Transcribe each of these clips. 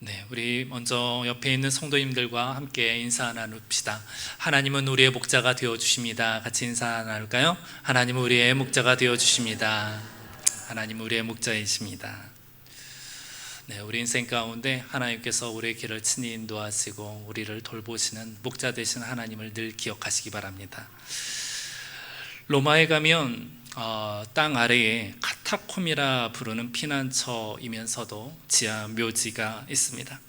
네, 우리 먼저 옆에 있는 성도님들과 함께 인사 나눕시다. 하나님은 우리의 목자가 되어 주십니다. 같이 인사 나눌까요? 하나님은 우리의 목자가 되어 주십니다. 하나님은 우리의 목자이십니다. 네, 우리 인생 가운데 하나님께서 우리의 길을 친히 인도하시고 우리를 돌보시는 목자 되신 하나님을 늘 기억하시기 바랍니다. 로마에 가면 땅 아래에 카타콤이라 부르는 피난처이면서도 지하 묘지가 있습니다.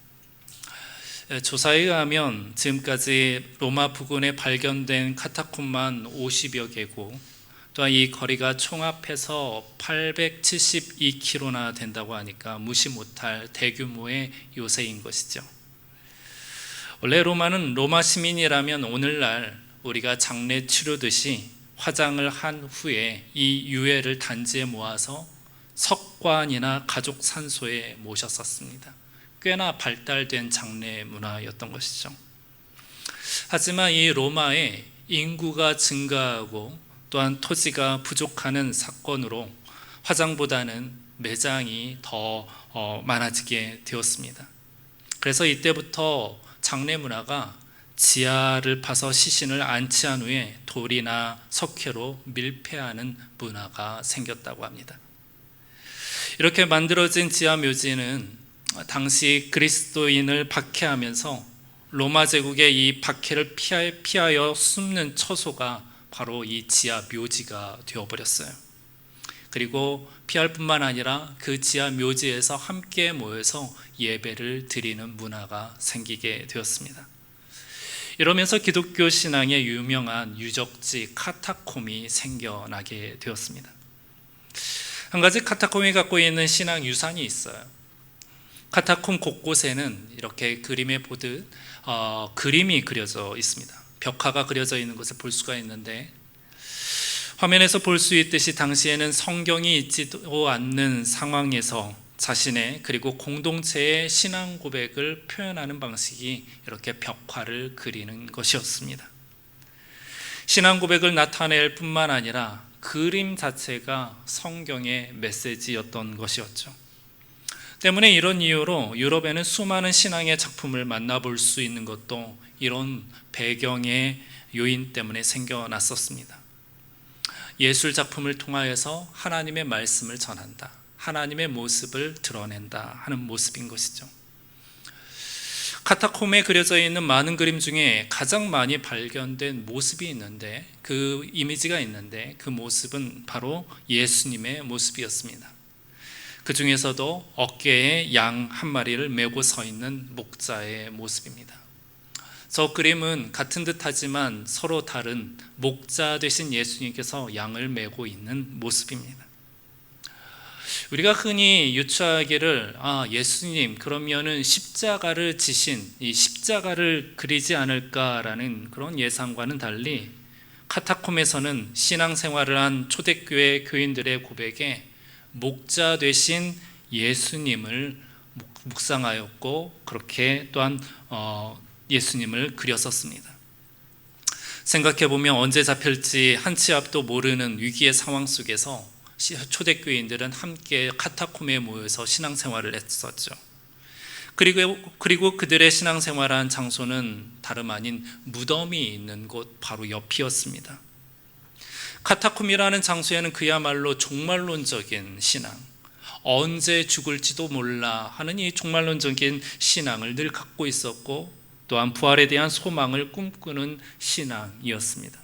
조사에 의하면 지금까지 로마 부근에 발견된 카타콤만 50여 개고, 또한 이 거리가 총합해서 872km나 된다고 하니까 무시 못할 대규모의 요새인 것이죠. 원래 로마는 로마 시민이라면 오늘날 우리가 장례 치르듯이 화장을 한 후에 이 유해를 단지에 모아서 석관이나 가족 산소에 모셨었습니다. 꽤나 발달된 장례 문화였던 것이죠. 하지만 이 로마에 인구가 증가하고 또한 토지가 부족하는 사건으로 화장보다는 매장이 더 많아지게 되었습니다. 그래서 이때부터 장례 문화가 지하를 파서 시신을 안치한 후에 돌이나 석회로 밀폐하는 문화가 생겼다고 합니다. 이렇게 만들어진 지하 묘지는 당시 그리스도인을 박해하면서 로마 제국의 이 박해를 피하여 숨는 처소가 바로 이 지하 묘지가 되어버렸어요. 그리고 피할 뿐만 아니라 그 지하 묘지에서 함께 모여서 예배를 드리는 문화가 생기게 되었습니다. 이러면서 기독교 신앙의 유명한 유적지 카타콤이 생겨나게 되었습니다. 한 가지 카타콤이 갖고 있는 신앙 유산이 있어요. 카타콤 곳곳에는 이렇게 그림에 보듯 그림이 그려져 있습니다. 벽화가 그려져 있는 것을 볼 수가 있는데, 화면에서 볼 수 있듯이 당시에는 성경이 있지도 않는 상황에서 자신의 그리고 공동체의 신앙 고백을 표현하는 방식이 이렇게 벽화를 그리는 것이었습니다. 신앙 고백을 나타낼 뿐만 아니라 그림 자체가 성경의 메시지였던 것이었죠. 때문에 이런 이유로 유럽에는 수많은 신앙의 작품을 만나볼 수 있는 것도 이런 배경의 요인 때문에 생겨났었습니다. 예술 작품을 통하여서 하나님의 말씀을 전한다, 하나님의 모습을 드러낸다 하는 모습인 것이죠. 카타콤에 그려져 있는 많은 그림 중에 가장 많이 발견된 모습이 있는데, 그 이미지가 있는데, 그 모습은 바로 예수님의 모습이었습니다. 그 중에서도 어깨에 양 한 마리를 메고 서 있는 목자의 모습입니다. 저 그림은 같은 듯 하지만 서로 다른 목자 되신 예수님께서 양을 메고 있는 모습입니다. 우리가 흔히 유추하기를 예수님 그러면은 십자가를 지신 이 십자가를 그리지 않을까라는 그런 예상과는 달리, 카타콤에서는 신앙생활을 한 초대교회 교인들의 고백에 목자 되신 예수님을 묵상하였고, 그렇게 또한 예수님을 그렸었습니다. 생각해보면 언제 잡힐지 한 치 앞도 모르는 위기의 상황 속에서 초대교인들은 함께 카타콤에 모여서 신앙생활을 했었죠. 그리고 그들의 신앙생활한 장소는 다름 아닌 무덤이 있는 곳 바로 옆이었습니다. 카타콤이라는 장소에는 그야말로 종말론적인 신앙, 언제 죽을지도 몰라 하는 이 종말론적인 신앙을 늘 갖고 있었고, 또한 부활에 대한 소망을 꿈꾸는 신앙이었습니다.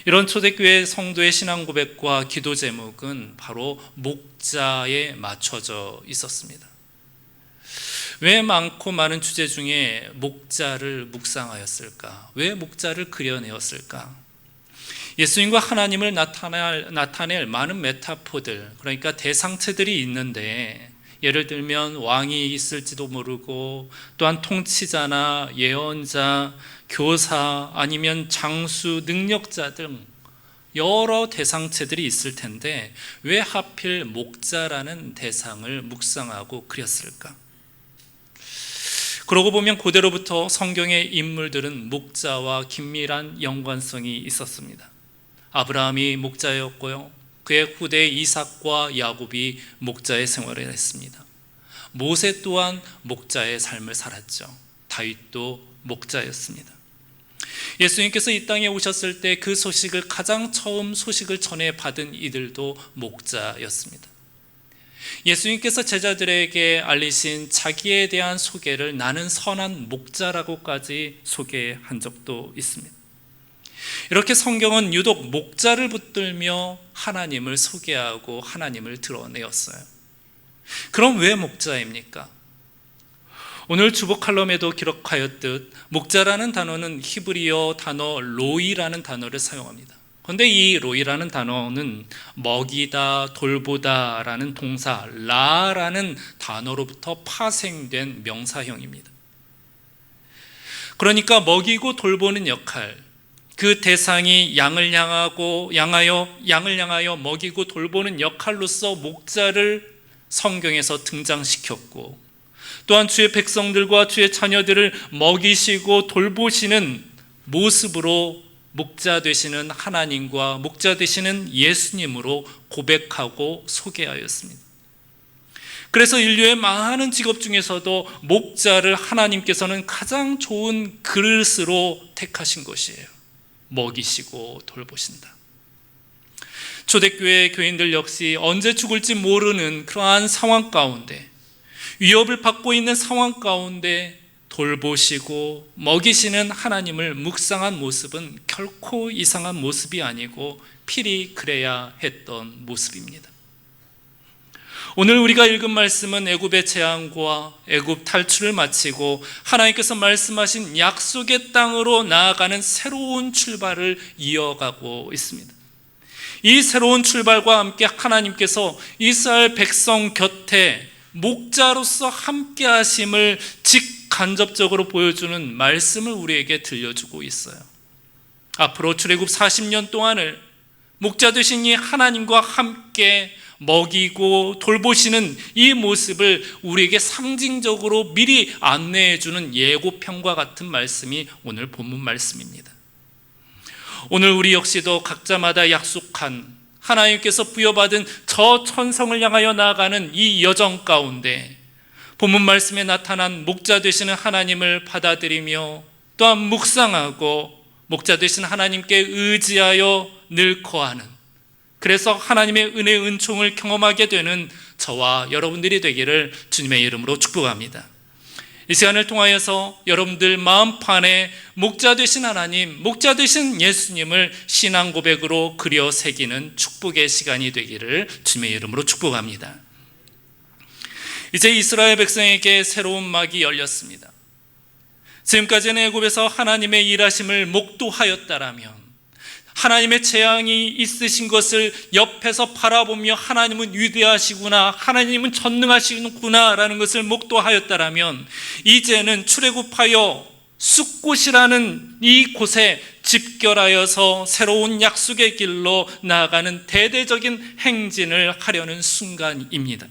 이런 초대교회 성도의 신앙 고백과 기도 제목은 바로 목자에 맞춰져 있었습니다. 왜 많고 많은 주제 중에 목자를 묵상하였을까? 왜 목자를 그려내었을까? 예수님과 하나님을 나타낼 많은 메타포들, 그러니까 대상체들이 있는데, 예를 들면 왕이 있을지도 모르고, 또한 통치자나 예언자, 교사, 아니면 장수, 능력자 등 여러 대상체들이 있을 텐데 왜 하필 목자라는 대상을 묵상하고 그렸을까? 그러고 보면 고대로부터 성경의 인물들은 목자와 긴밀한 연관성이 있었습니다. 아브라함이 목자였고요, 그의 후대 이삭과 야곱이 목자의 생활을 했습니다. 모세 또한 목자의 삶을 살았죠. 다윗도 목자였습니다. 예수님께서 이 땅에 오셨을 때 그 소식을 가장 처음 소식을 전해 받은 이들도 목자였습니다. 예수님께서 제자들에게 알리신 자기에 대한 소개를 나는 선한 목자라고까지 소개한 적도 있습니다. 이렇게 성경은 유독 목자를 붙들며 하나님을 소개하고 하나님을 드러내었어요. 그럼 왜 목자입니까? 오늘 주보 칼럼에도 기록하였듯 목자라는 단어는 히브리어 단어 로이라는 단어를 사용합니다. 그런데 이 로이라는 단어는 먹이다, 돌보다 라는 동사 라라는 단어로부터 파생된 명사형입니다. 그러니까 먹이고 돌보는 역할, 그 대상이 양을 향하여 먹이고 돌보는 역할로서 목자를 성경에서 등장시켰고, 또한 주의 백성들과 주의 자녀들을 먹이시고 돌보시는 모습으로 목자 되시는 하나님과 목자 되시는 예수님으로 고백하고 소개하였습니다. 그래서 인류의 많은 직업 중에서도 목자를 하나님께서는 가장 좋은 그릇으로 택하신 것이에요. 먹이시고 돌보신다. 초대교회 교인들 역시 언제 죽을지 모르는 그러한 상황 가운데, 위협을 받고 있는 상황 가운데 돌보시고 먹이시는 하나님을 묵상한 모습은 결코 이상한 모습이 아니고 필히 그래야 했던 모습입니다. 오늘 우리가 읽은 말씀은 애굽의 재앙과 애굽 탈출을 마치고 하나님께서 말씀하신 약속의 땅으로 나아가는 새로운 출발을 이어가고 있습니다. 이 새로운 출발과 함께 하나님께서 이스라엘 백성 곁에 목자로서 함께 하심을 직간접적으로 보여주는 말씀을 우리에게 들려주고 있어요. 앞으로 출애굽 40년 동안을 목자 되신 이 하나님과 함께 먹이고 돌보시는 이 모습을 우리에게 상징적으로 미리 안내해 주는 예고편과 같은 말씀이 오늘 본문 말씀입니다. 오늘 우리 역시도 각자마다 약속한 하나님께서 부여받은 저 천성을 향하여 나아가는 이 여정 가운데 본문 말씀에 나타난 목자 되시는 하나님을 받아들이며 또한 묵상하고 목자 되신 하나님께 의지하여 늘 거하는, 그래서 하나님의 은혜 은총을 경험하게 되는 저와 여러분들이 되기를 주님의 이름으로 축복합니다. 이 시간을 통하여서 여러분들 마음판에 목자 되신 하나님, 목자 되신 예수님을 신앙 고백으로 그려 새기는 축복의 시간이 되기를 주님의 이름으로 축복합니다. 이제 이스라엘 백성에게 새로운 막이 열렸습니다. 지금까지는 애굽에서 하나님의 일하심을 목도하였다라면, 하나님의 재앙이 있으신 것을 옆에서 바라보며 하나님은 위대하시구나, 하나님은 전능하시구나 라는 것을 목도하였다라면, 이제는 출애굽하여 숫곳이라는 이 곳에 집결하여서 새로운 약속의 길로 나아가는 대대적인 행진을 하려는 순간입니다.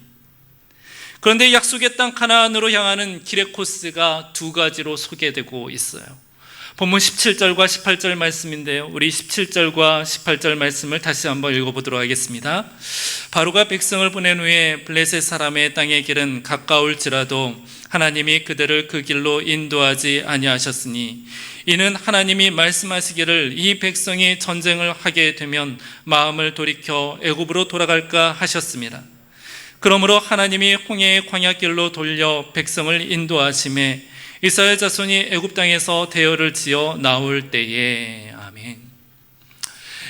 그런데 약속의 땅 가나안으로 향하는 길의 코스가 두 가지로 소개되고 있어요. 본문 17절과 18절 말씀인데요, 우리 17절과 18절 말씀을 다시 한번 읽어보도록 하겠습니다. 바로가 백성을 보낸 후에 블레셋 사람의 땅의 길은 가까울지라도 하나님이 그들을 그 길로 인도하지 아니하셨으니, 이는 하나님이 말씀하시기를 이 백성이 전쟁을 하게 되면 마음을 돌이켜 애굽으로 돌아갈까 하셨습니다. 그러므로 하나님이 홍해의 광야길로 돌려 백성을 인도하심에 이스라엘 자손이 애굽 땅에서 대열을 지어 나올 때에. 아멘.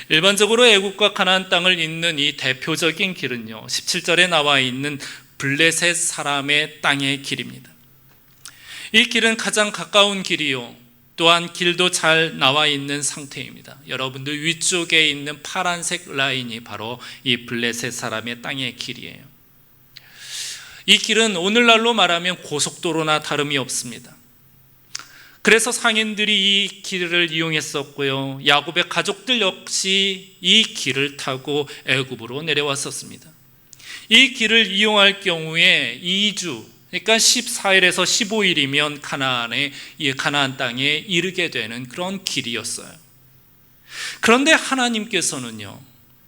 일반적으로 애굽과 가나안 땅을 잇는 이 대표적인 길은요, 17절에 나와 있는 블레셋 사람의 땅의 길입니다. 이 길은 가장 가까운 길이요, 또한 길도 잘 나와 있는 상태입니다. 여러분들 위쪽에 있는 파란색 라인이 바로 이 블레셋 사람의 땅의 길이에요. 이 길은 오늘날로 말하면 고속도로나 다름이 없습니다. 그래서 상인들이 이 길을 이용했었고요, 야곱의 가족들 역시 이 길을 타고 애굽으로 내려왔었습니다. 이 길을 이용할 경우에 2주, 그러니까 14일에서 15일이면 가나안 땅에 이르게 되는 그런 길이었어요. 그런데 하나님께서는요,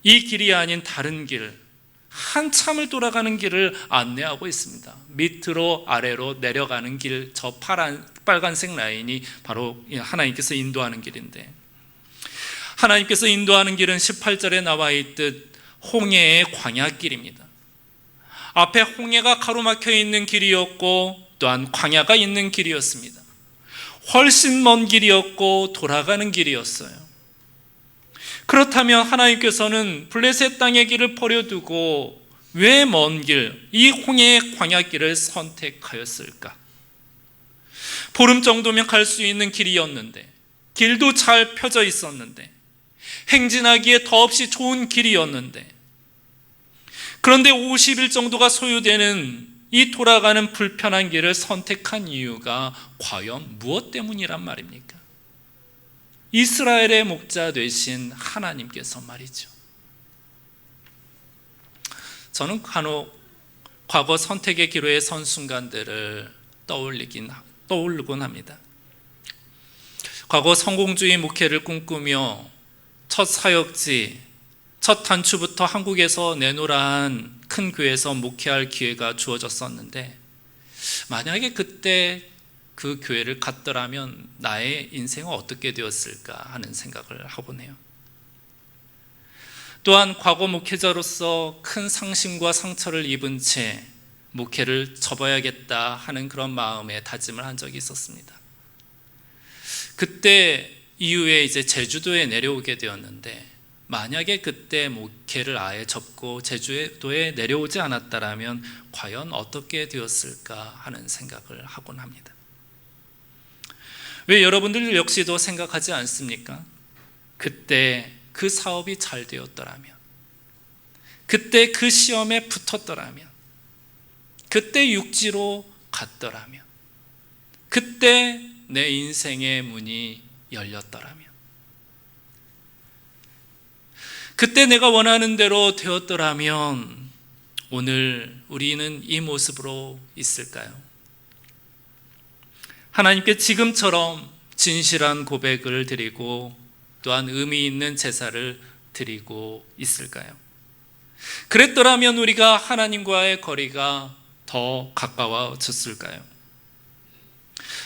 이 길이 아닌 다른 길, 한참을 돌아가는 길을 안내하고 있습니다. 밑으로 아래로 내려가는 길, 저 빨간색 라인이 바로 하나님께서 인도하는 길인데, 하나님께서 인도하는 길은 18절에 나와 있듯 홍해의 광야길입니다. 앞에 홍해가 가로막혀 있는 길이었고 또한 광야가 있는 길이었습니다. 훨씬 먼 길이었고 돌아가는 길이었어요. 그렇다면 하나님께서는 블레셋 땅의 길을 버려두고 왜 먼 길, 이 홍해의 광야길을 선택하였을까? 보름 정도면 갈 수 있는 길이었는데, 길도 잘 펴져 있었는데, 행진하기에 더없이 좋은 길이었는데, 그런데 50일 정도가 소요되는 이 돌아가는 불편한 길을 선택한 이유가 과연 무엇 때문이란 말입니까? 이스라엘의 목자 되신 하나님께서 말이죠. 저는 간혹 과거 선택의 기로에 선 순간들을 떠올리곤 합니다. 과거 성공주의 목회를 꿈꾸며 첫 사역지, 첫 단추부터 한국에서 내노란 큰 교회에서 목회할 기회가 주어졌었는데, 만약에 그때 그 교회를 갔더라면 나의 인생은 어떻게 되었을까 하는 생각을 하곤 해요. 또한 과거 목회자로서 큰 상심과 상처를 입은 채 목회를 접어야겠다 하는 그런 마음에 다짐을 한 적이 있었습니다. 그때 이후에 이제 제주도에 내려오게 되었는데, 만약에 그때 목회를 아예 접고 제주도에 내려오지 않았다라면 과연 어떻게 되었을까 하는 생각을 하곤 합니다. 왜 여러분들 역시도 생각하지 않습니까? 그때 그 사업이 잘 되었더라면, 그때 그 시험에 붙었더라면, 그때 육지로 갔더라면, 그때 내 인생의 문이 열렸더라면, 그때 내가 원하는 대로 되었더라면 오늘 우리는 이 모습으로 있을까요? 하나님께 지금처럼 진실한 고백을 드리고 또한 의미 있는 제사를 드리고 있을까요? 그랬더라면 우리가 하나님과의 거리가 더 가까워졌을까요?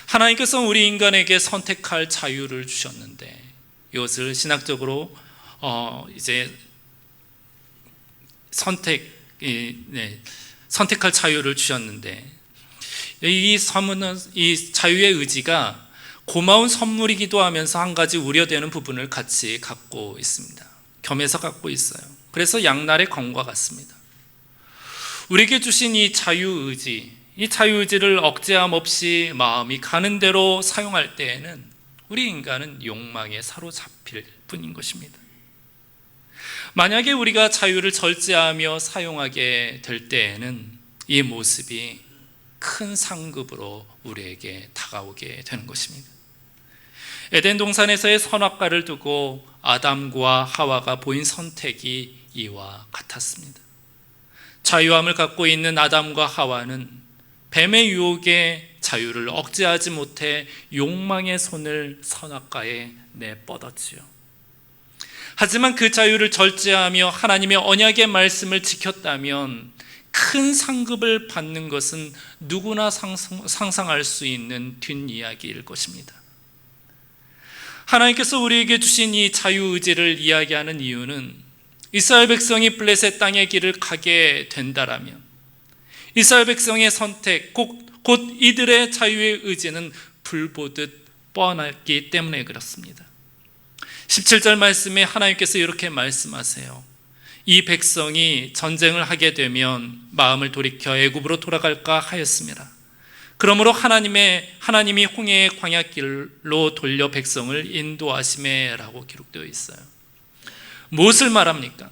하나님께서 우리 인간에게 선택할 자유를 주셨는데, 이것을 신학적으로 이제 선택할 자유를 주셨는데, 이 자유의 의지가 고마운 선물이기도 하면서 한 가지 우려되는 부분을 같이 갖고 있습니다. 겸해서 갖고 있어요. 그래서 양날의 검과 같습니다. 우리에게 주신 이 자유의지, 이 자유의지를 억제함 없이 마음이 가는 대로 사용할 때에는 우리 인간은 욕망에 사로잡힐 뿐인 것입니다. 만약에 우리가 자유를 절제하며 사용하게 될 때에는 이 모습이 큰 상급으로 우리에게 다가오게 되는 것입니다. 에덴 동산에서의 선악과를 두고 아담과 하와가 보인 선택이 이와 같았습니다. 자유함을 갖고 있는 아담과 하와는 뱀의 유혹에 자유를 억제하지 못해 욕망의 손을 선악과에 내뻗었지요. 하지만 그 자유를 절제하며 하나님의 언약의 말씀을 지켰다면 큰 상급을 받는 것은 누구나 상상할 수 있는 뒷이야기일 것입니다. 하나님께서 우리에게 주신 이 자유의지를 이야기하는 이유는 이스라엘 백성이 블레셋 땅의 길을 가게 된다라면 이스라엘 백성의 선택, 곧 이들의 자유의 의지는 불보듯 뻔했기 때문에 그렇습니다. 17절 말씀에 하나님께서 이렇게 말씀하세요. 이 백성이 전쟁을 하게 되면 마음을 돌이켜 애굽으로 돌아갈까 하였습니다. 그러므로 하나님이 홍해의 광야길로 돌려 백성을 인도하시매라고 기록되어 있어요. 무엇을 말합니까?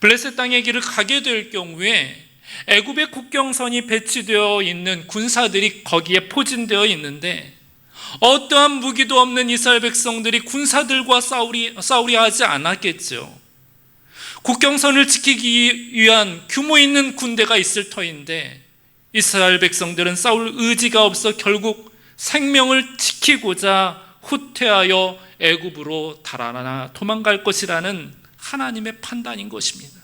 블레셋 땅의 길을 가게 될 경우에 애굽의 국경선이 배치되어 있는 군사들이 거기에 포진되어 있는데, 어떠한 무기도 없는 이스라엘 백성들이 군사들과 싸우려 하지 않았겠죠. 국경선을 지키기 위한 규모 있는 군대가 있을 터인데, 이스라엘 백성들은 싸울 의지가 없어 결국 생명을 지키고자 후퇴하여 애굽으로 달아나 도망갈 것이라는 하나님의 판단인 것입니다.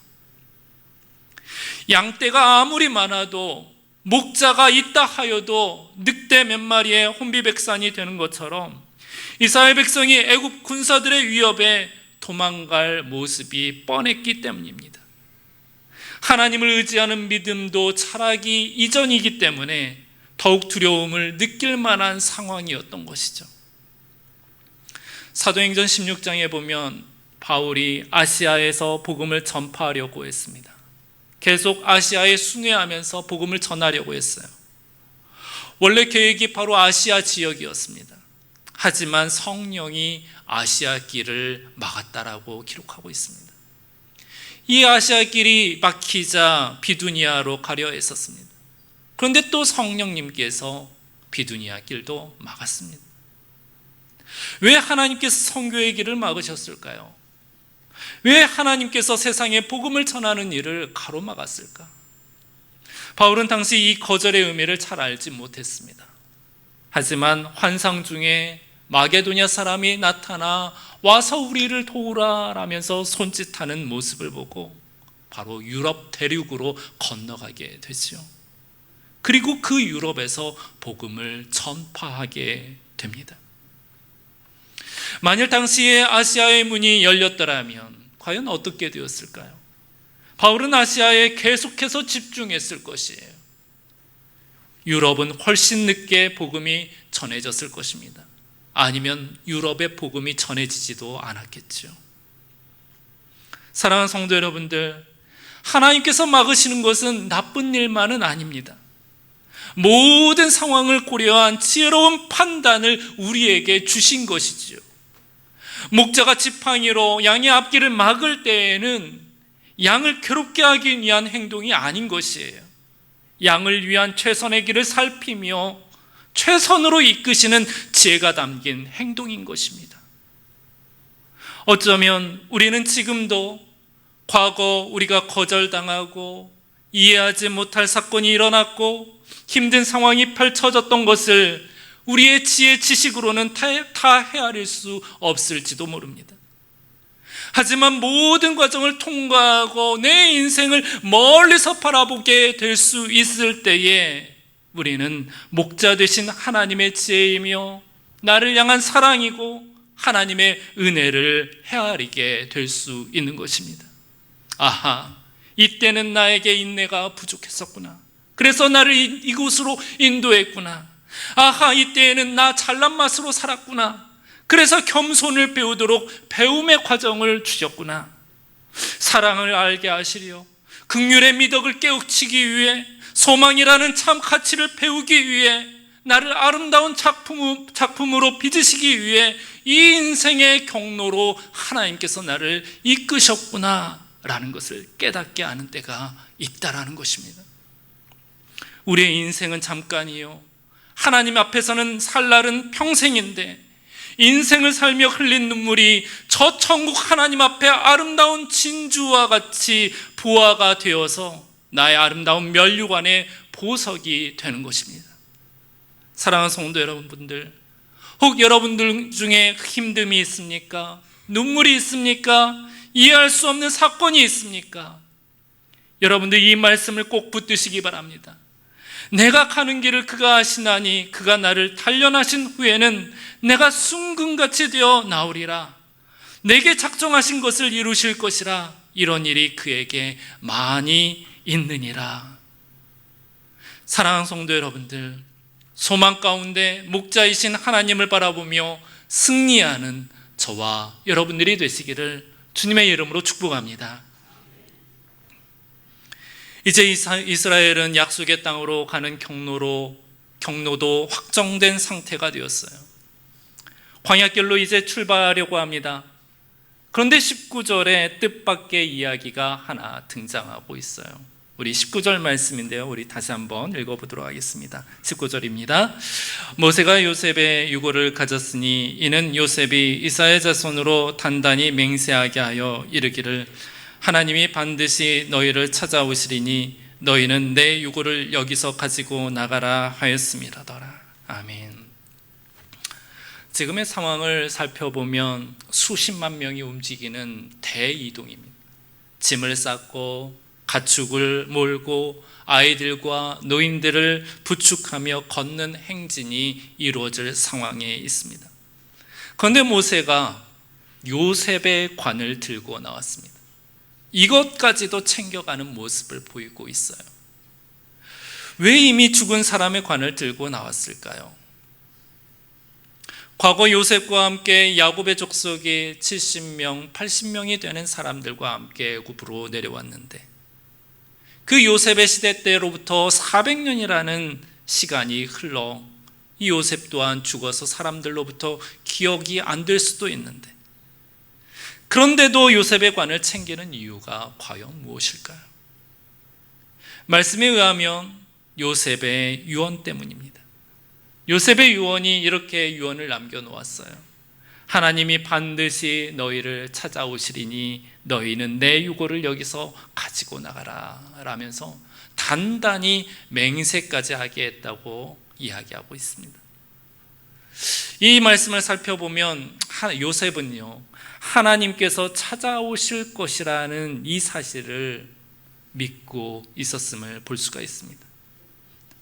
양떼가 아무리 많아도 목자가 있다 하여도 늑대 몇 마리의 혼비백산이 되는 것처럼 이스라엘 백성이 애굽 군사들의 위협에 도망갈 모습이 뻔했기 때문입니다. 하나님을 의지하는 믿음도 철학이 이전이기 때문에 더욱 두려움을 느낄 만한 상황이었던 것이죠. 사도행전 16장에 보면 바울이 아시아에서 복음을 전파하려고 했습니다. 계속 아시아에 순회하면서 복음을 전하려고 했어요. 원래 계획이 바로 아시아 지역이었습니다. 하지만 성령이 아시아 길을 막았다라고 기록하고 있습니다. 이 아시아 길이 막히자 비두니아로 가려 했었습니다. 그런데 또 성령님께서 비두니아 길도 막았습니다. 왜 하나님께서 선교의 길을 막으셨을까요? 왜 하나님께서 세상에 복음을 전하는 일을 가로막았을까? 바울은 당시 이 거절의 의미를 잘 알지 못했습니다. 하지만 환상 중에 마게도냐 사람이 나타나 와서 우리를 도우라 라면서 손짓하는 모습을 보고 바로 유럽 대륙으로 건너가게 되지요. 그리고 그 유럽에서 복음을 전파하게 됩니다. 만일 당시에 아시아의 문이 열렸더라면 과연 어떻게 되었을까요? 바울은 아시아에 계속해서 집중했을 것이에요. 유럽은 훨씬 늦게 복음이 전해졌을 것입니다. 아니면 유럽의 복음이 전해지지도 않았겠죠. 사랑하는 성도 여러분들, 하나님께서 막으시는 것은 나쁜 일만은 아닙니다. 모든 상황을 고려한 지혜로운 판단을 우리에게 주신 것이지요. 목자가 지팡이로 양의 앞길을 막을 때에는 양을 괴롭게 하기 위한 행동이 아닌 것이에요. 양을 위한 최선의 길을 살피며 최선으로 이끄시는 지혜가 담긴 행동인 것입니다. 어쩌면 우리는 지금도 과거 우리가 거절당하고 이해하지 못할 사건이 일어났고 힘든 상황이 펼쳐졌던 것을 우리의 지혜 지식으로는 다 헤아릴 수 없을지도 모릅니다. 하지만 모든 과정을 통과하고 내 인생을 멀리서 바라보게 될 수 있을 때에 우리는 목자 되신 하나님의 지혜이며 나를 향한 사랑이고 하나님의 은혜를 헤아리게 될 수 있는 것입니다. 아하, 이때는 나에게 인내가 부족했었구나. 그래서 나를 이곳으로 인도했구나. 아하, 이때에는 나 잘난 맛으로 살았구나. 그래서 겸손을 배우도록 배움의 과정을 주셨구나. 사랑을 알게 하시려 긍휼의 미덕을 깨우치기 위해 소망이라는 참 가치를 배우기 위해 나를 아름다운 작품으로 빚으시기 위해 이 인생의 경로로 하나님께서 나를 이끄셨구나 라는 것을 깨닫게 하는 때가 있다라는 것입니다. 우리의 인생은 잠깐이요, 하나님 앞에서는 살 날은 평생인데 인생을 살며 흘린 눈물이 저 천국 하나님 앞에 아름다운 진주와 같이 부화가 되어서 나의 아름다운 면류관의 보석이 되는 것입니다. 사랑하는 성도 여러분들, 혹 여러분들 중에 힘듦이 있습니까? 눈물이 있습니까? 이해할 수 없는 사건이 있습니까? 여러분들 이 말씀을 꼭 붙드시기 바랍니다. 내가 가는 길을 그가 아시나니 그가 나를 단련하신 후에는 내가 순금같이 되어 나오리라. 내게 작정하신 것을 이루실 것이라. 이런 일이 그에게 많이 있느니라. 사랑하는 성도 여러분들, 소망 가운데 목자이신 하나님을 바라보며 승리하는 저와 여러분들이 되시기를 주님의 이름으로 축복합니다. 이제 이스라엘은 약속의 땅으로 가는 경로도 확정된 상태가 되었어요. 광야길로 이제 출발하려고 합니다. 그런데 19절에 뜻밖의 이야기가 하나 등장하고 있어요. 우리 19절 말씀인데요, 우리 다시 한번 읽어보도록 하겠습니다. 19절입니다. 모세가 요셉의 유고를 가졌으니 이는 요셉이 이스라엘 자손으로 단단히 맹세하게 하여 이르기를 하나님이 반드시 너희를 찾아오시리니 너희는 내 유고를 여기서 가지고 나가라 하였음이라더라. 아멘. 지금의 상황을 살펴보면 수십만 명이 움직이는 대이동입니다. 짐을 쌓고 가축을 몰고 아이들과 노인들을 부축하며 걷는 행진이 이루어질 상황에 있습니다. 그런데 모세가 요셉의 관을 들고 나왔습니다. 이것까지도 챙겨가는 모습을 보이고 있어요. 왜 이미 죽은 사람의 관을 들고 나왔을까요? 과거 요셉과 함께 야곱의 족속이 70명, 80명이 되는 사람들과 함께 애굽으로 내려왔는데 그 요셉의 시대 때로부터 400년이라는 시간이 흘러 이 요셉 또한 죽어서 사람들로부터 기억이 안 될 수도 있는데 그런데도 요셉의 관을 챙기는 이유가 과연 무엇일까요? 말씀에 의하면 요셉의 유언 때문입니다. 요셉의 유언이 이렇게 유언을 남겨놓았어요. 하나님이 반드시 너희를 찾아오시리니 너희는 내 유고를 여기서 가지고 나가라 라면서 단단히 맹세까지 하게 했다고 이야기하고 있습니다. 이 말씀을 살펴보면 요셉은요, 하나님께서 찾아오실 것이라는 이 사실을 믿고 있었음을 볼 수가 있습니다.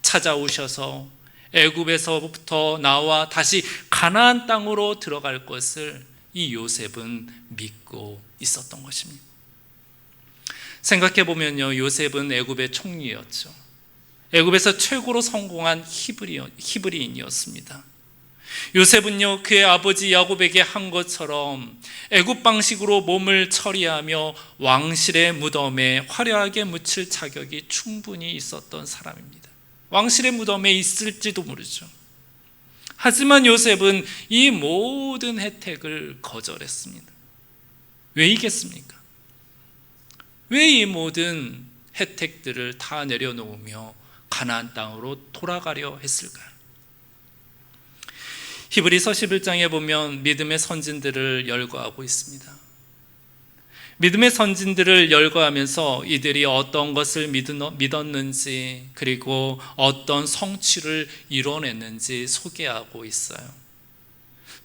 찾아오셔서 애굽에서부터 나와 다시 가나안 땅으로 들어갈 것을 이 요셉은 믿고 있었던 것입니다. 생각해 보면요, 요셉은 애굽의 총리였죠. 애굽에서 최고로 성공한 히브리인이었습니다. 요셉은요, 그의 아버지 야곱에게 한 것처럼 애굽 방식으로 몸을 처리하며 왕실의 무덤에 화려하게 묻힐 자격이 충분히 있었던 사람입니다. 왕실의 무덤에 있을지도 모르죠. 하지만 요셉은 이 모든 혜택을 거절했습니다. 왜이겠습니까? 왜 이 모든 혜택들을 다 내려놓으며 가나안 땅으로 돌아가려 했을까요? 히브리서 11장에 보면 믿음의 선진들을 열거하고 있습니다. 믿음의 선진들을 열거하면서 이들이 어떤 것을 믿었는지 그리고 어떤 성취를 이뤄냈는지 소개하고 있어요.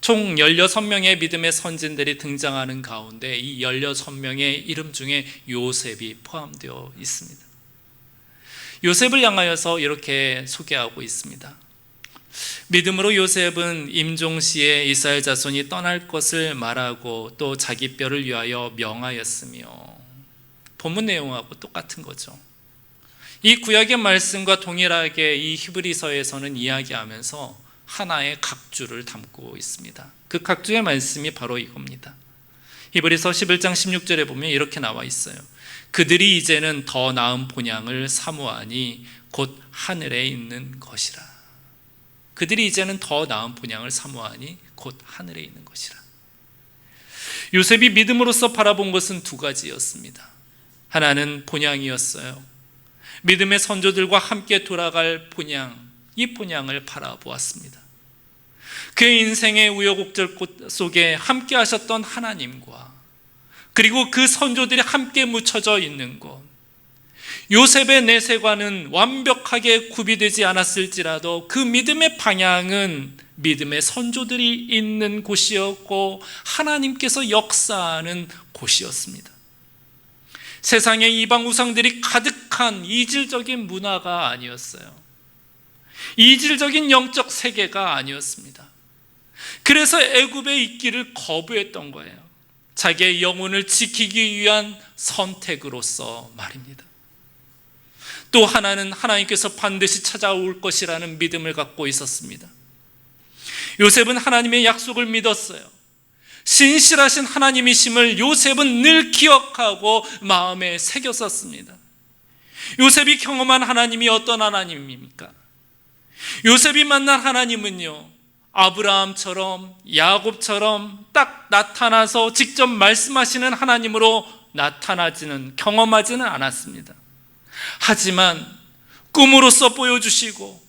총 16명의 믿음의 선진들이 등장하는 가운데 이 16명의 이름 중에 요셉이 포함되어 있습니다. 요셉을 향하여서 이렇게 소개하고 있습니다. 믿음으로 요셉은 임종시에 이스라엘 자손이 떠날 것을 말하고 또 자기 뼈를 위하여 명하였으며, 본문 내용하고 똑같은 거죠. 이 구약의 말씀과 동일하게 이 히브리서에서는 이야기하면서 하나의 각주를 담고 있습니다. 그 각주의 말씀이 바로 이겁니다. 히브리서 11장 16절에 보면 이렇게 나와 있어요. 그들이 이제는 더 나은 본향을 사모하니 곧 하늘에 있는 것이라. 그들이 이제는 더 나은 본향을 사모하니 곧 하늘에 있는 것이라. 요셉이 믿음으로써 바라본 것은 두 가지였습니다. 하나는 본향이었어요. 믿음의 선조들과 함께 돌아갈 본향, 이 본향을 바라보았습니다. 그의 인생의 우여곡절 속에 함께 하셨던 하나님과 그리고 그 선조들이 함께 묻혀져 있는 곳, 요셉의 내세관은 완벽하게 구비되지 않았을지라도 그 믿음의 방향은 믿음의 선조들이 있는 곳이었고 하나님께서 역사하는 곳이었습니다. 세상의 이방 우상들이 가득한 이질적인 문화가 아니었어요. 이질적인 영적 세계가 아니었습니다. 그래서 애굽에 있기를 거부했던 거예요. 자기의 영혼을 지키기 위한 선택으로서 말입니다. 또 하나는 하나님께서 반드시 찾아올 것이라는 믿음을 갖고 있었습니다. 요셉은 하나님의 약속을 믿었어요. 신실하신 하나님이심을 요셉은 늘 기억하고 마음에 새겼었습니다. 요셉이 경험한 하나님이 어떤 하나님입니까? 요셉이 만난 하나님은요, 아브라함처럼 야곱처럼 딱 나타나서 직접 말씀하시는 하나님으로 경험하지는 않았습니다. 하지만 꿈으로써 보여주시고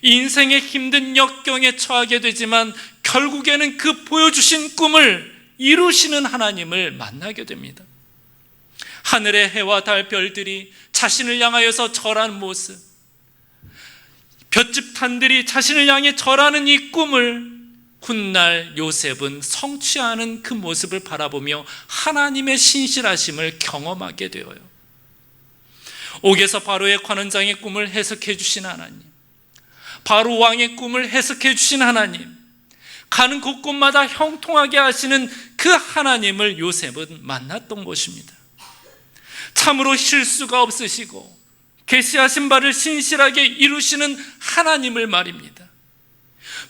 인생의 힘든 역경에 처하게 되지만 결국에는 그 보여주신 꿈을 이루시는 하나님을 만나게 됩니다. 하늘의 해와 달 별들이 자신을 향하여서 절하는 모습, 볏짚탄들이 자신을 향해 절하는 이 꿈을 훗날 요셉은 성취하는 그 모습을 바라보며 하나님의 신실하심을 경험하게 되어요. 옥에서 바로의 관원장의 꿈을 해석해 주신 하나님, 바로 왕의 꿈을 해석해 주신 하나님, 가는 곳곳마다 형통하게 하시는 그 하나님을 요셉은 만났던 것입니다. 참으로 실수가 없으시고 계시하신 바를 신실하게 이루시는 하나님을 말입니다.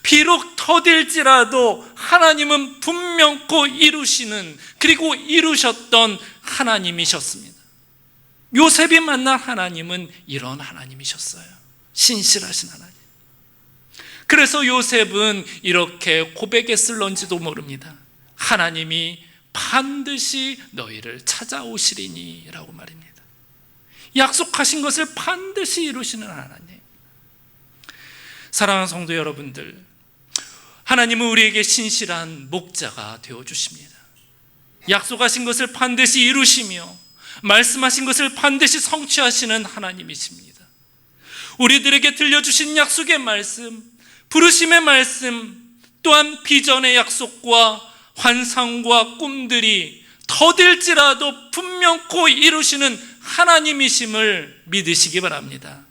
비록 더딜지라도 하나님은 분명코 이루시는, 그리고 이루셨던 하나님이셨습니다. 요셉이 만난 하나님은 이런 하나님이셨어요. 신실하신 하나님. 그래서 요셉은 이렇게 고백했을런지도 모릅니다. 하나님이 반드시 너희를 찾아오시리니 라고 말입니다. 약속하신 것을 반드시 이루시는 하나님. 사랑하는 성도 여러분들, 하나님은 우리에게 신실한 목자가 되어주십니다. 약속하신 것을 반드시 이루시며 말씀하신 것을 반드시 성취하시는 하나님이십니다. 우리들에게 들려주신 약속의 말씀, 부르심의 말씀, 또한 비전의 약속과 환상과 꿈들이 더딜지라도 분명코 이루시는 하나님이심을 믿으시기 바랍니다.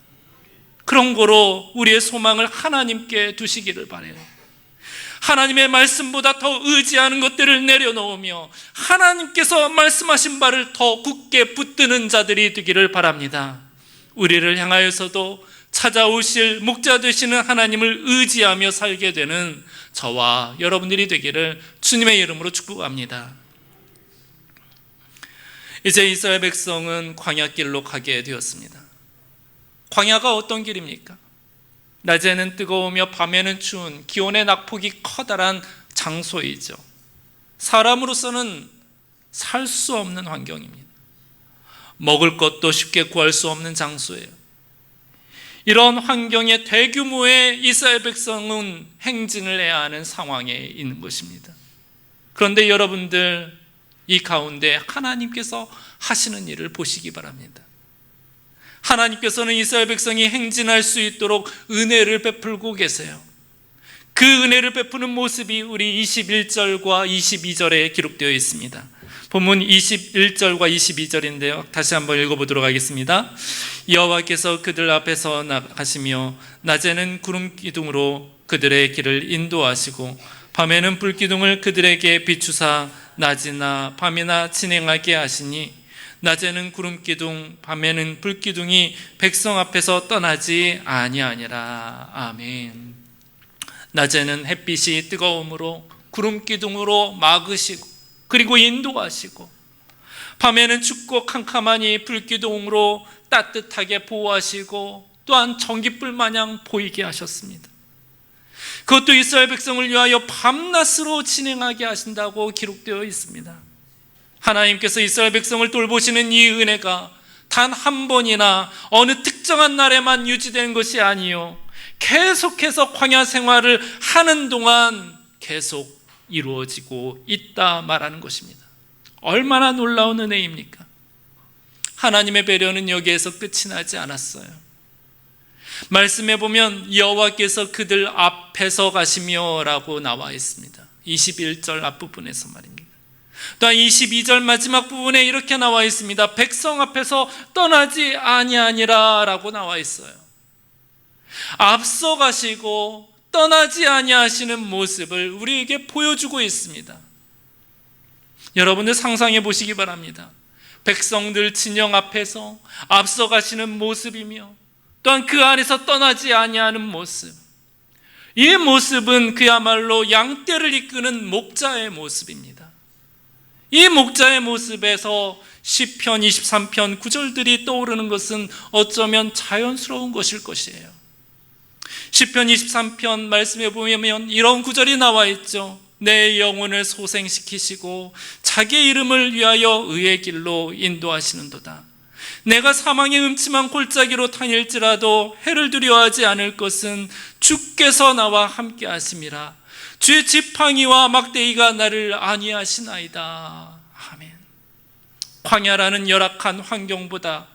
그런 거로 우리의 소망을 하나님께 두시기를 바라요. 하나님의 말씀보다 더 의지하는 것들을 내려놓으며 하나님께서 말씀하신 바를 더 굳게 붙드는 자들이 되기를 바랍니다. 우리를 향하여서도 찾아오실 목자 되시는 하나님을 의지하며 살게 되는 저와 여러분들이 되기를 주님의 이름으로 축복합니다. 이제 이스라엘 백성은 광야길로 가게 되었습니다. 광야가 어떤 길입니까? 낮에는 뜨거우며 밤에는 추운 기온의 낙폭이 커다란 장소이죠. 사람으로서는 살 수 없는 환경입니다. 먹을 것도 쉽게 구할 수 없는 장소예요. 이런 환경에 대규모의 이스라엘 백성은 행진을 해야 하는 상황에 있는 것입니다. 그런데 여러분들, 이 가운데 하나님께서 하시는 일을 보시기 바랍니다. 하나님께서는 이스라엘 백성이 행진할 수 있도록 은혜를 베풀고 계세요. 그 은혜를 베푸는 모습이 우리 21절과 22절에 기록되어 있습니다. 본문 21절과 22절인데요. 다시 한번 읽어보도록 하겠습니다. 여호와께서 그들 앞에서 나가시며 낮에는 구름 기둥으로 그들의 길을 인도하시고 밤에는 불 기둥을 그들에게 비추사 낮이나 밤이나 진행하게 하시니 낮에는 구름 기둥 밤에는 불 기둥이 백성 앞에서 떠나지 아니하니라. 아멘. 낮에는 햇빛이 뜨거움으로 구름 기둥으로 막으시고 그리고 인도하시고, 밤에는 춥고 캄캄하니 불 기둥으로 따뜻하게 보호하시고 또한 전깃불 마냥 보이게 하셨습니다. 그것도 이스라엘 백성을 위하여 밤낮으로 진행하게 하신다고 기록되어 있습니다. 하나님께서 이스라엘 백성을 돌보시는 이 은혜가 단 한 번이나 어느 특정한 날에만 유지되는 것이 아니요, 계속해서 광야 생활을 하는 동안 계속 이루어지고 있다 말하는 것입니다. 얼마나 놀라운 은혜입니까? 하나님의 배려는 여기에서 끝이 나지 않았어요. 말씀해 보면 여호와께서 그들 앞에서 가시며 라고 나와 있습니다. 21절 앞부분에서 말입니다. 또한 22절 마지막 부분에 이렇게 나와 있습니다. 백성 앞에서 떠나지 아니하니라 라고 나와 있어요. 앞서 가시고 떠나지 아니하시는 모습을 우리에게 보여주고 있습니다. 여러분들 상상해 보시기 바랍니다. 백성들 진영 앞에서 앞서 가시는 모습이며 또한 그 안에서 떠나지 아니하는 모습, 이 모습은 그야말로 양떼를 이끄는 목자의 모습입니다. 이 목자의 모습에서 시편 23편 9절들이 떠오르는 것은 어쩌면 자연스러운 것일 것이에요. 시편 23편 말씀에 보면 이런 구절이 나와 있죠. 내 영혼을 소생시키시고 자기의 이름을 위하여 의의 길로 인도하시는도다. 내가 사망의 음침한 골짜기로 다닐지라도 해를 두려워하지 않을 것은 주께서 나와 함께 하심이라. 주의 지팡이와 막대기가 나를 안위하시나이다. 아멘. 광야라는 열악한 환경보다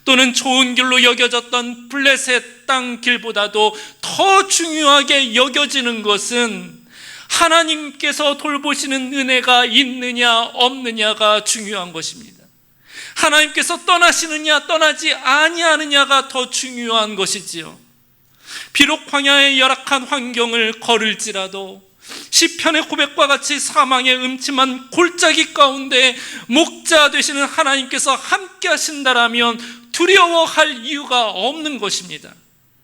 또는 좋은 길로 여겨졌던 블레셋 땅 길보다도 더 중요하게 여겨지는 것은 하나님께서 돌보시는 은혜가 있느냐 없느냐가 중요한 것입니다. 하나님께서 떠나시느냐 떠나지 아니하느냐가 더 중요한 것이지요. 비록 광야의 열악한 환경을 걸을지라도 시편의 고백과 같이 사망의 음침한 골짜기 가운데 목자 되시는 하나님께서 함께 하신다라면 두려워할 이유가 없는 것입니다.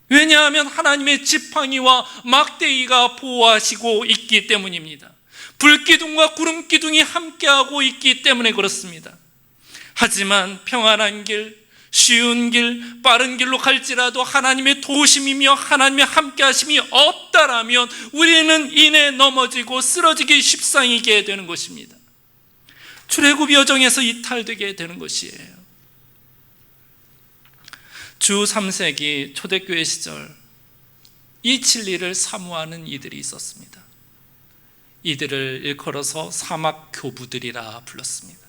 왜냐하면 하나님의 지팡이와 막대기가 보호하시고 있기 때문입니다. 불기둥과 구름기둥이 함께하고 있기 때문에 그렇습니다. 하지만 평안한 길, 쉬운 길, 빠른 길로 갈지라도 하나님의 도우심이며 하나님의 함께하심이 없다라면 우리는 이내 넘어지고 쓰러지기 십상이게 되는 것입니다. 출애굽 여정에서 이탈되게 되는 것이에요. 주 3세기 초대교회 시절 이 진리를 사모하는 이들이 있었습니다. 이들을 일컬어서 사막 교부들이라 불렀습니다.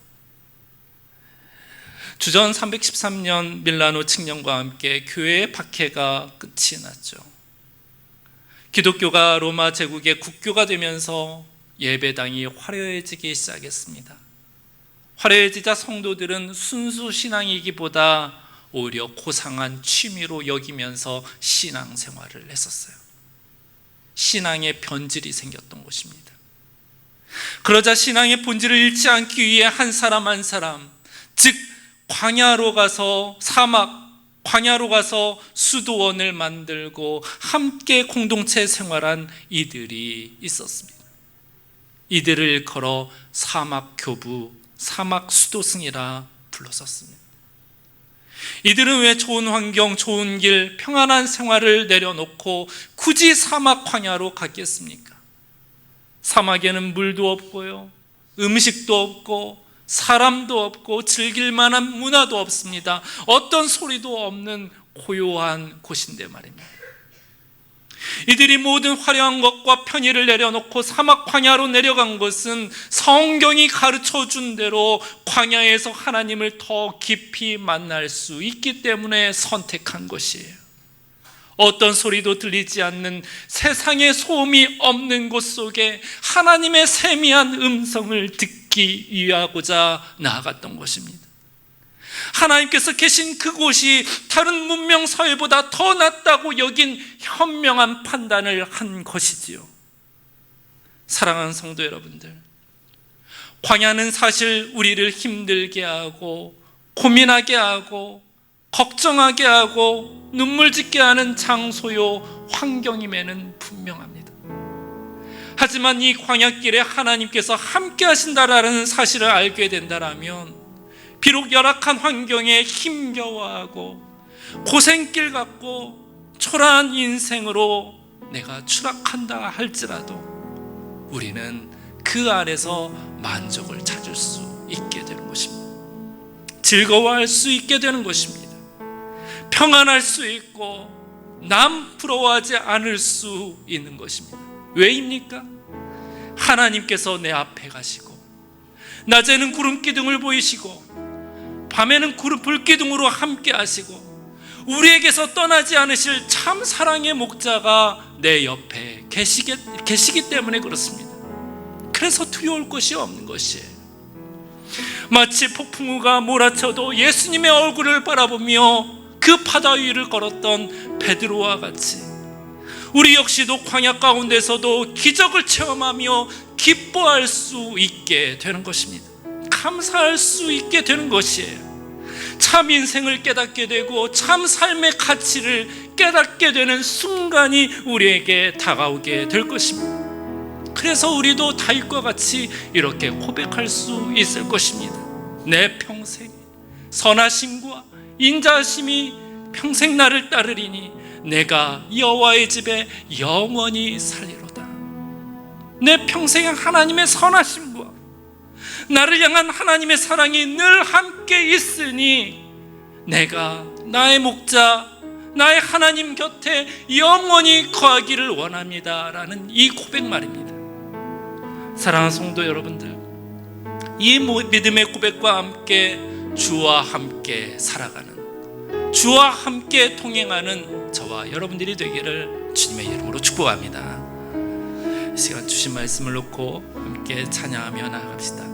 주전 313년 밀라노 칙령과 함께 교회의 박해가 끝이 났죠. 기독교가 로마 제국의 국교가 되면서 예배당이 화려해지기 시작했습니다. 화려해지자 성도들은 순수 신앙이기보다 오히려 고상한 취미로 여기면서 신앙생활을 했었어요. 신앙의 변질이 생겼던 것입니다. 그러자 신앙의 본질을 잃지 않기 위해 한 사람 한 사람, 즉 광야로 가서 광야로 가서 수도원을 만들고 함께 공동체 생활한 이들이 있었습니다. 이들을 일컬어 사막교부, 사막수도승이라 불렀었습니다. 이들은 왜 좋은 환경, 좋은 길, 평안한 생활을 내려놓고 굳이 사막 광야로 갔겠습니까? 사막에는 물도 없고요, 음식도 없고 사람도 없고 즐길 만한 문화도 없습니다. 어떤 소리도 없는 고요한 곳인데 말입니다. 이들이 모든 화려한 것과 편의를 내려놓고 사막 광야로 내려간 것은 성경이 가르쳐준 대로 광야에서 하나님을 더 깊이 만날 수 있기 때문에 선택한 것이에요. 어떤 소리도 들리지 않는 세상의 소음이 없는 곳 속에 하나님의 세미한 음성을 듣기 위하고자 나아갔던 것입니다. 하나님께서 계신 그곳이 다른 문명 사회보다 더 낫다고 여긴 현명한 판단을 한 것이지요. 사랑하는 성도 여러분들, 광야는 사실 우리를 힘들게 하고 고민하게 하고 걱정하게 하고 눈물 짓게 하는 장소요 환경임에는 분명합니다. 하지만 이 광야길에 하나님께서 함께 하신다라는 사실을 알게 된다면 비록 열악한 환경에 힘겨워하고 고생길 같고 초라한 인생으로 내가 추락한다 할지라도 우리는 그 안에서 만족을 찾을 수 있게 되는 것입니다. 즐거워할 수 있게 되는 것입니다. 평안할 수 있고 남 부러워하지 않을 수 있는 것입니다. 왜입니까? 하나님께서 내 앞에 가시고 낮에는 구름 기둥을 보이시고 밤에는 불기둥으로 함께 하시고 우리에게서 떠나지 않으실 참 사랑의 목자가 내 옆에 계시기 때문에 그렇습니다. 그래서 두려울 것이 없는 것이에요. 마치 폭풍우가 몰아쳐도 예수님의 얼굴을 바라보며 그 바다 위를 걸었던 베드로와 같이 우리 역시도 광야 가운데서도 기적을 체험하며 기뻐할 수 있게 되는 것입니다. 감사할 수 있게 되는 것이에요. 참 인생을 깨닫게 되고 참 삶의 가치를 깨닫게 되는 순간이 우리에게 다가오게 될 것입니다. 그래서 우리도 다윗과 같이 이렇게 고백할 수 있을 것입니다. 내 평생 선하심과 인자하심이 평생 나를 따르리니 내가 여호와의 집에 영원히 살리로다. 내 평생 하나님의 선하심과 나를 향한 하나님의 사랑이 늘 함께 있으니 내가 나의 목자 나의 하나님 곁에 영원히 거하기를 원합니다 라는 이 고백 말입니다. 사랑하는 성도 여러분들, 이 믿음의 고백과 함께 주와 함께 살아가는, 주와 함께 동행하는 저와 여러분들이 되기를 주님의 이름으로 축복합니다. 이 시간 주신 말씀을 놓고 함께 찬양하며 나아갑시다.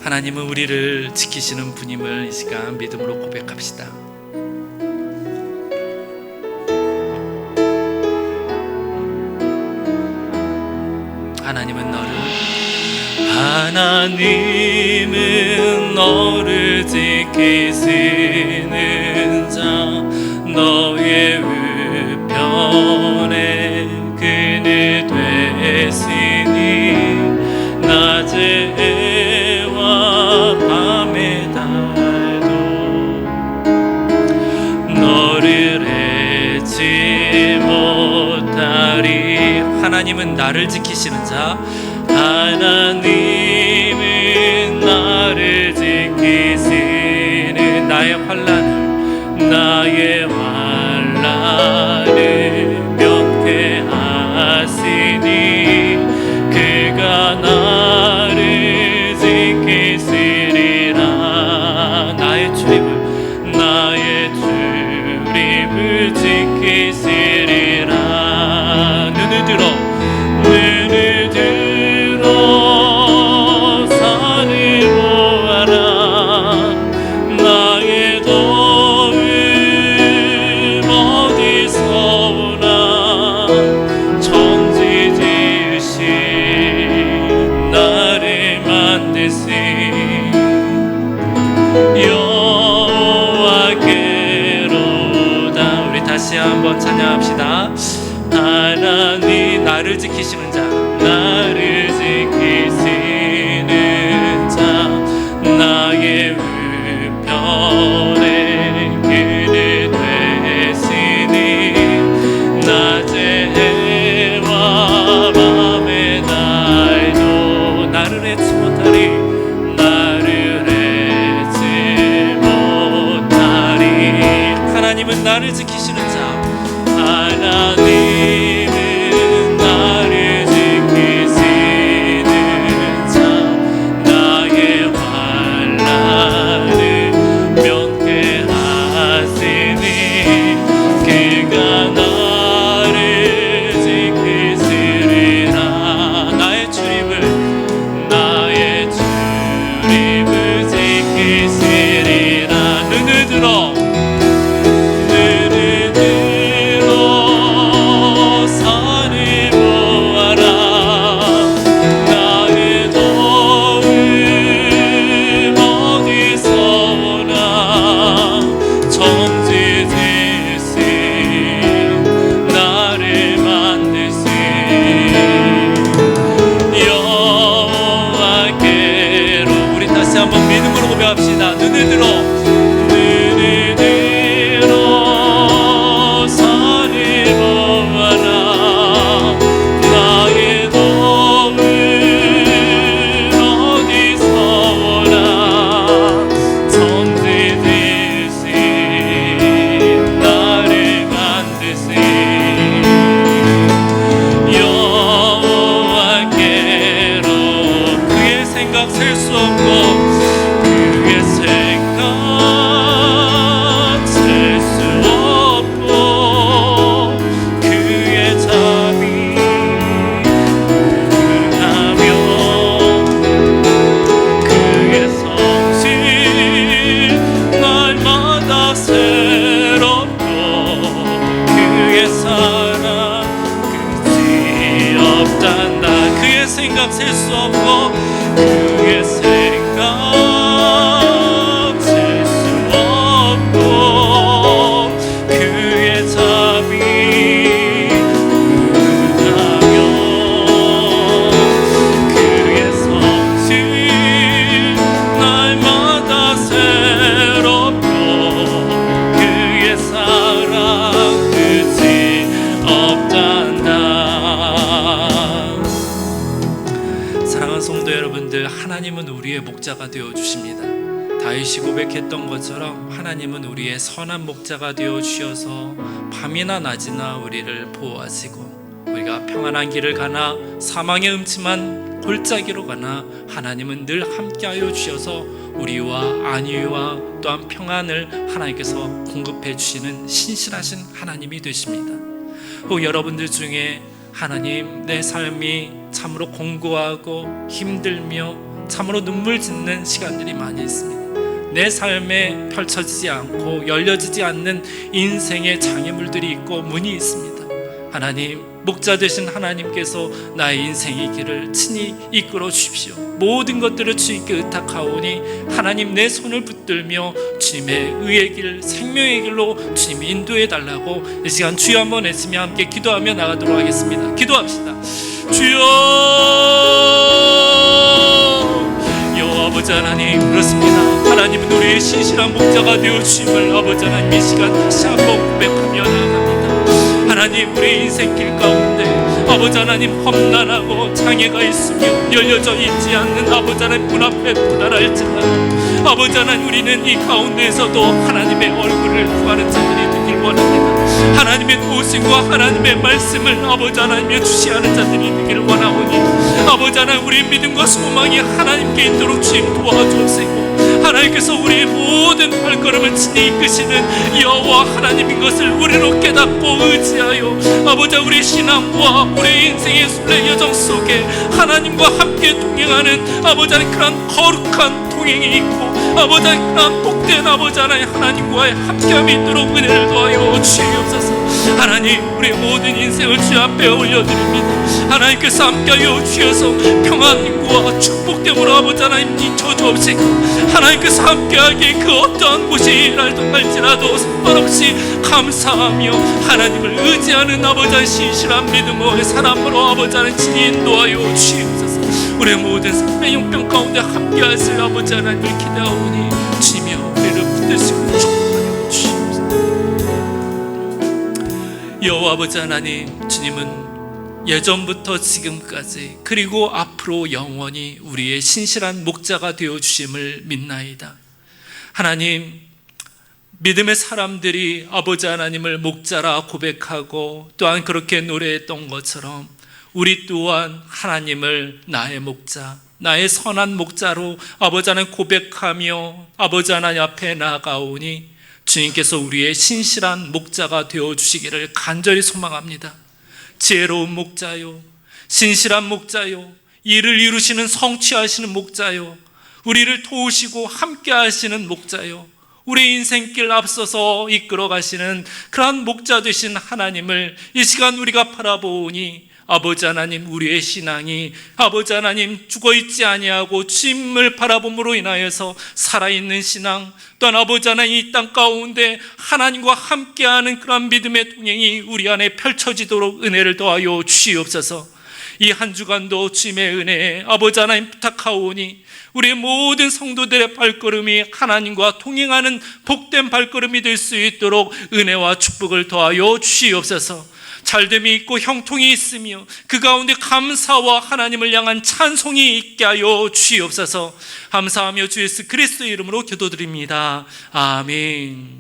하나님은 우리를 지키시는 분임을 이 시간 믿음으로 고백합시다. 하나님은 너를 지키시는 자, 너의 우편에 그늘 되시니 낮에와 밤의 달도 너를 잊지 못하리. 하나님은 나를 지키시는 자, 하나님은 나를 지키시는 나의 환난을 면케하시니 그가 나를 지키시리라. 나의 출입을 지키시리라. 눈을 들어 산을 보아라. 나의 도움 어디서 오나. 천지 지으신 나를 만드신 여호와께로다. 우리 다시 한번 찬양합시다. 하나님 나를 지키시는 자, 나를 지키시는 자, 나의 우편에 그늘 되시니 낮에와 밤의 날도 나를 잊지 못하리. 나를 잊지 못하리. 하나님은 나를 지키시는 자, 하나님은 나를 지키시는 자, 나의 환난을 면케하시니 그가 나를 지키시리라. 나의 출입을 지키시리라. 눈을 들어 산을 보아라. 나의 도움 어디서 오나. 천지 지으신 나를 만드신 여호와께로. 우리 다시 한번 믿음으로 고백합시다. 눈을 들어 산을 보아라. 나의 도움 어디서 오나. 천지 지으신 나를 만드신 여호와께로. 그의 생각 셀 수 없고 그의 생각 셀 수 없고 그의 잠이 무궁하며 그의 성실 날마다 새롭고 그의 사랑 끝이 없단다. 그의 생각 셀 수 없고 그의 생각 셀 수 없고 그의 잠이 무궁하며 그의 성실 날마다 새롭고 그의 사랑 끝이 없단다. 사랑하는 성도 여러분들, 하나님은 우리의 목자가 되어 주십니다. 다윗이 고백했던 것처럼 하나님은 우리의 선한 목자가 되어 주셔서 밤이나 낮이나 우리를 보호하시고, 우리가 평안한 길을 가나 사망의 음침한 골짜기로 가나 하나님은 늘 함께하여 주셔서 우리와 안위와 또한 평안을 하나님께서 공급해 주시는 신실하신 하나님이 되십니다. 혹 여러분들 중에 하나님, 내 삶이 참으로 공고하고 힘들며 참으로 눈물 짓는 시간들이 많이 있습니다. 내 삶에 펼쳐지지 않고 열려지지 않는 인생의 장애물들이 있고 문이 있습니다. 하나님, 목자 되신 하나님께서 나의 인생의 길을 친히 이끌어 주십시오. 모든 것들을 주님께 의탁하오니 하나님, 내 손을 붙들며 주님의 의의 길, 생명의 길로 주님이 인도해 달라고 이 시간 주여 한번 외치며 함께 기도하며 나가도록 하겠습니다. 기도합시다. 주여, 여호와 아버지 하나님, 그렇습니다. 하나님은 우리의 신실한 목자가 되어 주심을 아버지 하나님 이 시간 다시 한번 고백하며 나아갑니다. 하나님, 우리 인생 길 가운데 아버지 하나님 험난하고 장애가 있으며 열려져 있지 않는 아버지 하나님 문 앞에 도달할지라도 아버지 하나님, 우리는 이 가운데에서도 하나님의 얼굴을 구하는 자들이 되길 원합니다. 하나님의 도우심과 하나님의 말씀을 아버지 하나님의 주시하는 자들이 되기를 원하오니 아버지 하나님, 우리의 믿음과 소망이 하나님께 있도록 주님 도와주옵시고 하나님께서 우리의 모든 발걸음을 친히 이끄시는 여호와 하나님인 것을 우리로 깨닫고 의지하여 아버지, 우리의 신앙과 우리의 인생의 순례 여정 속에 하나님과 함께 동행하는 아버지 하나님 그런 거룩한 동행이 있고 아버지 하나님 그런 복된 아버지 하나님 하나님과의 함께함이 있도록 은혜를 더하여 주시옵소서. 하나님, 우리의 모든 인생을 주 앞에 올려드립니다. 하나님께서 함께하여 주셔서 평안과 축복됨으로 아버지 하나님 저주옵시고 하나님께서 함께하기에 그 어떠한 곳이랄도 할지라도 상관없이 감사하며 하나님을 의지하는 아버지 하나님 신실한 믿음의 사람으로 아버지 하나님 친히 인도하여 주시옵소서. 우리의 모든 삶의 용병 가운데 함께하실 아버지 하나님을 기대하오니 주님이여 우리를 붙드시고 축복하여 주시옵소서. 여호와 아버지 하나님, 주님은 예전부터 지금까지 그리고 앞으로 영원히 우리의 신실한 목자가 되어주심을 믿나이다. 하나님, 믿음의 사람들이 아버지 하나님을 목자라 고백하고 또한 그렇게 노래했던 것처럼 우리 또한 하나님을 나의 목자, 나의 선한 목자로 아버지 하나님 고백하며 아버지 하나님 앞에 나아가오니 주님께서 우리의 신실한 목자가 되어주시기를 간절히 소망합니다. 지혜로운 목자요, 신실한 목자요, 일을 이루시는 성취하시는 목자요, 우리를 도우시고 함께 하시는 목자요, 우리 인생길 앞서서 이끌어 가시는 그러한 목자 되신 하나님을 이 시간 우리가 바라보니 아버지 하나님, 우리의 신앙이 아버지 하나님 죽어있지 아니하고 주님을 바라봄으로 인하여서 살아있는 신앙, 또한 아버지 하나님 이 땅 가운데 하나님과 함께하는 그런 믿음의 동행이 우리 안에 펼쳐지도록 은혜를 더하여 주시옵소서. 이 한 주간도 주님의 은혜에 아버지 하나님 부탁하오니 우리의 모든 성도들의 발걸음이 하나님과 동행하는 복된 발걸음이 될 수 있도록 은혜와 축복을 더하여 주시옵소서. 잘됨이 있고 형통이 있으며 그 가운데 감사와 하나님을 향한 찬송이 있게 하여 주시옵소서. 감사하며 주 예수 그리스도의 이름으로 기도드립니다. 아멘.